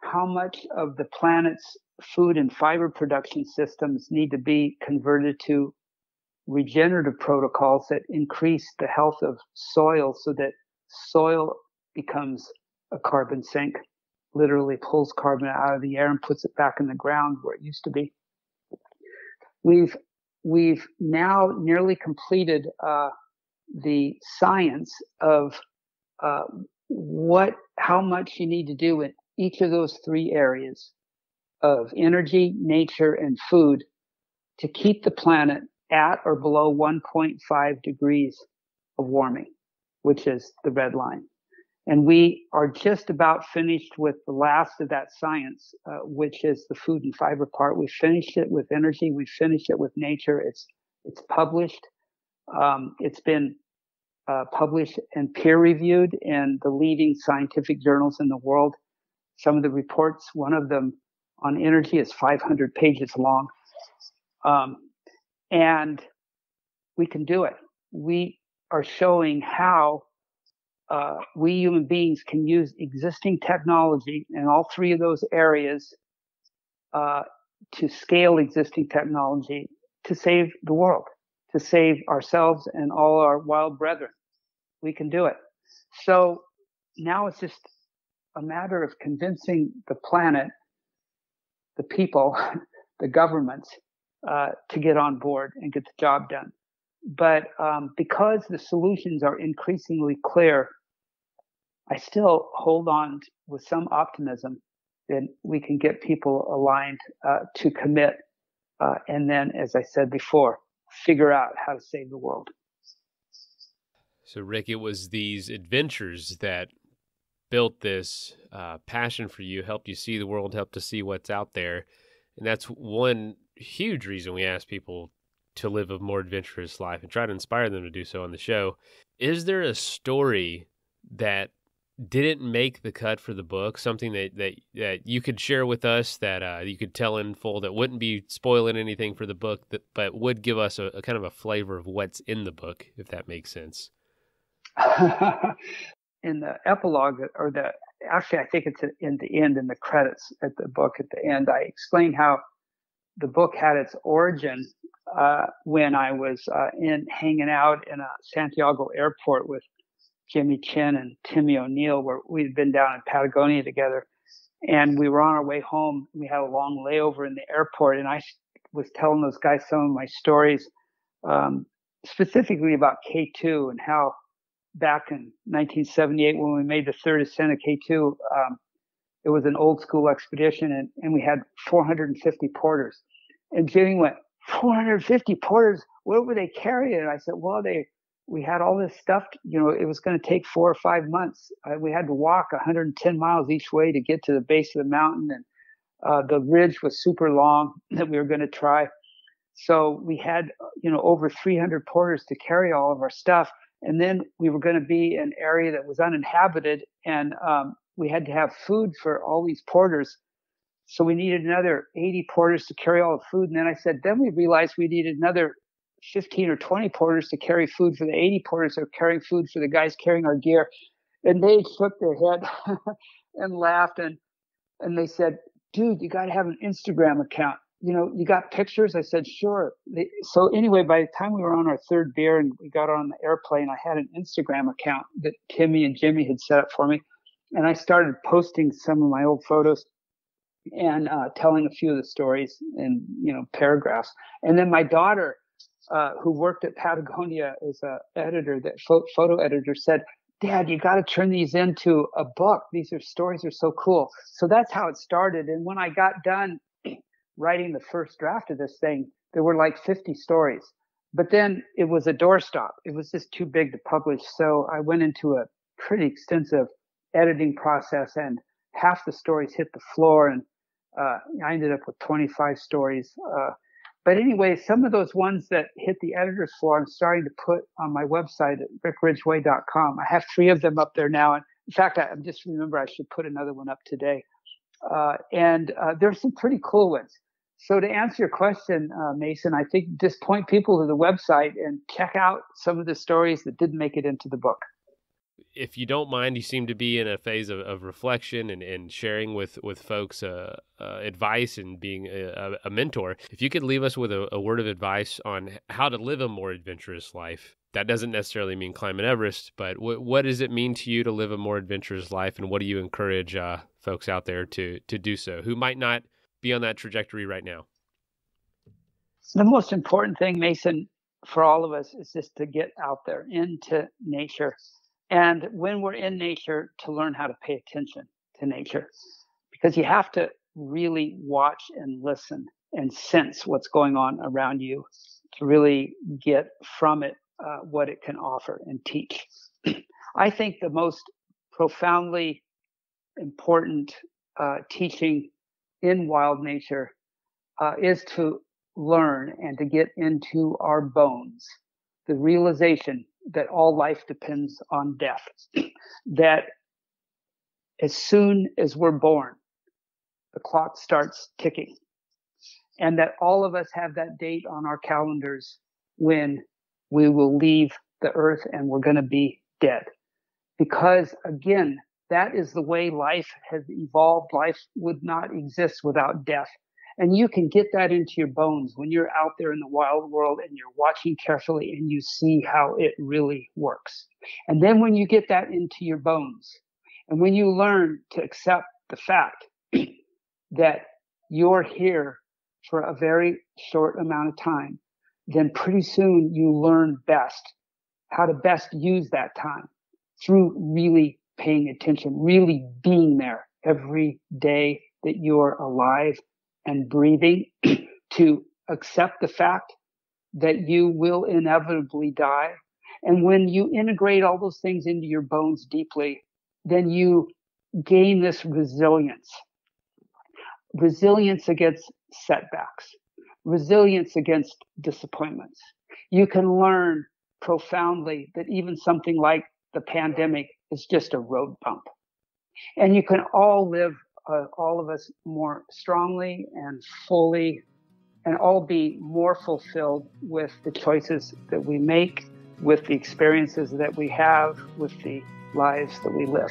how much of the planet's food and fiber production systems need to be converted to regenerative protocols that increase the health of soil so that soil becomes a carbon sink, literally pulls carbon out of the air and puts it back in the ground where it used to be. We've now nearly completed the science of how much you need to do in each of those three areas of energy, nature, and food to keep the planet at or below 1.5 degrees of warming, which is the red line. And we are just about finished with the last of that science, which is the food and fiber part. We finished it with energy. We finished it with nature. It's published. It's been published and peer reviewed in the leading scientific journals in the world. Some of the reports, one of them on energy, is 500 pages long. And we can do it. We are showing how we human beings can use existing technology in all three of those areas to scale existing technology to save the world, to save ourselves and all our wild brethren. We can do it. So now it's just a matter of convincing the planet, the people, the governments, to get on board and get the job done. But because the solutions are increasingly clear, I still hold on with some optimism that we can get people aligned to commit. And then, as I said before, figure out how to save the world. So, Rick, it was these adventures that built this passion for you, helped you see the world, helped to see what's out there. And that's one huge reason we ask people to live a more adventurous life and try to inspire them to do so on the show. Is there a story that didn't make the cut for the book, something that you could share with us, that you could tell in full, that wouldn't be spoiling anything for the book, but would give us a kind of a flavor of what's in the book, if that makes sense? In the epilogue, actually, I think it's in the end, in the credits at the book at the end, I explain how the book had its origin when I was hanging out in a Santiago airport with Jimmy Chin and Timmy O'Neill, where we'd been down in Patagonia together. And we were on our way home. We had a long layover in the airport. And I was telling those guys some of my stories, specifically about K2 and how back in 1978, when we made the third ascent of K2, it was an old school expedition and we had 450 porters. And Jimmy went, 450 porters? What were they carrying? And I said, well, we had all this stuff, it was going to take 4 or 5 months. We had to walk 110 miles each way to get to the base of the mountain. And the ridge was super long that we were going to try. So we had, over 300 porters to carry all of our stuff. And then we were going to be in an area that was uninhabited. And we had to have food for all these porters. So we needed another 80 porters to carry all the food. And then I said, then we realized we needed another 15 or 20 porters to carry food for the 80 porters that are carrying food for the guys carrying our gear. And they shook their head and laughed. And they said, dude, you got to have an Instagram account. You got pictures? I said, sure. So anyway, by the time we were on our third beer and we got on the airplane, I had an Instagram account that Timmy and Jimmy had set up for me. And I started posting some of my old photos and telling a few of the stories in, paragraphs. And then my daughter, who worked at Patagonia as a editor, that photo editor, said, Dad, you got to turn these into a book. Stories are so cool. So that's how it started. And when I got done writing the first draft of this thing, there were like 50 stories. But then it was a doorstop. It was just too big to publish. So I went into a pretty extensive editing process, and half the stories hit the floor, and I ended up with 25 stories. But anyway, some of those ones that hit the editor's floor, I'm starting to put on my website at rickridgeway.com. I have 3 of them up there now. And in fact, I just remember I should put another one up today. And there's some pretty cool ones. So to answer your question, Mason, I think just point people to the website and check out some of the stories that didn't make it into the book. If you don't mind, you seem to be in a phase of reflection and sharing with folks advice and being a mentor. If you could leave us with a word of advice on how to live a more adventurous life. That doesn't necessarily mean climbing Everest, but what does it mean to you to live a more adventurous life, and what do you encourage folks out there to do so who might not be on that trajectory right now? The most important thing, Mason, for all of us is just to get out there into nature. And when we're in nature, to learn how to pay attention to nature, because you have to really watch and listen and sense what's going on around you to really get from it what it can offer and teach. I think the most profoundly important teaching in wild nature is to learn and to get into our bones the realization that all life depends on death, that as soon as we're born, the clock starts ticking, and that all of us have that date on our calendars when we will leave the earth and we're going to be dead. Because again, that is the way life has evolved. Life would not exist without death. And you can get that into your bones when you're out there in the wild world and you're watching carefully and you see how it really works. And then when you get that into your bones, and when you learn to accept the fact that you're here for a very short amount of time, then pretty soon you learn how to best use that time through really paying attention, really being there every day that you're alive and breathing, to accept the fact that you will inevitably die. And when you integrate all those things into your bones deeply, then you gain this resilience against setbacks, resilience against disappointments. You can learn profoundly that even something like the pandemic is just a road bump. And you can all live, all of us, more strongly and fully, and all be more fulfilled with the choices that we make, with the experiences that we have, with the lives that we live.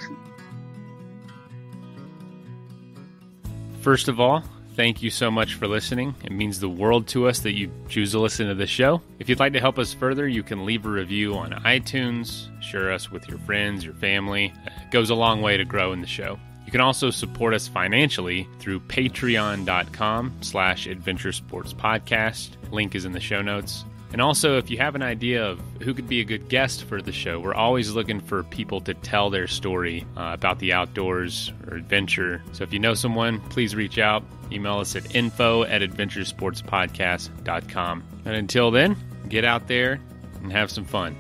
First of all, thank you so much for listening. It means the world to us that you choose to listen to this show. If you'd like to help us further, you can leave a review on iTunes, share us with your friends, your family. It goes a long way to grow in the show. You can also support us financially through patreon.com/adventuresportspodcast. Link is in the show notes. And also, if you have an idea of who could be a good guest for the show, we're always looking for people to tell their story about the outdoors or adventure. So if you know someone, please reach out. Email us at info@adventuresportspodcast.com. And until then, get out there and have some fun.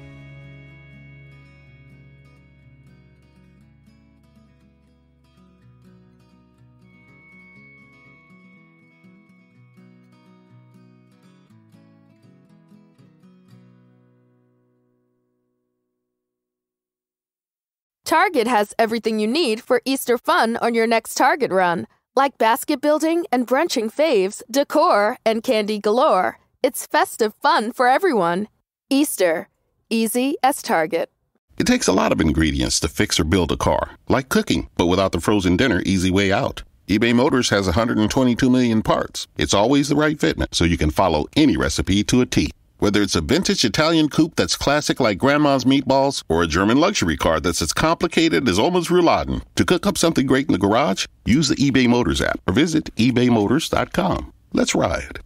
Target has everything you need for Easter fun on your next Target run. Like basket building and brunching faves, decor, and candy galore. It's festive fun for everyone. Easter. Easy as Target. It takes a lot of ingredients to fix or build a car, like cooking, but without the frozen dinner easy way out. eBay Motors has 122 million parts. It's always the right fitment, so you can follow any recipe to a T. Whether it's a vintage Italian coupe that's classic like Grandma's meatballs, or a German luxury car that's as complicated as Oma's rouladen, to cook up something great in the garage, use the eBay Motors app or visit ebaymotors.com. Let's ride.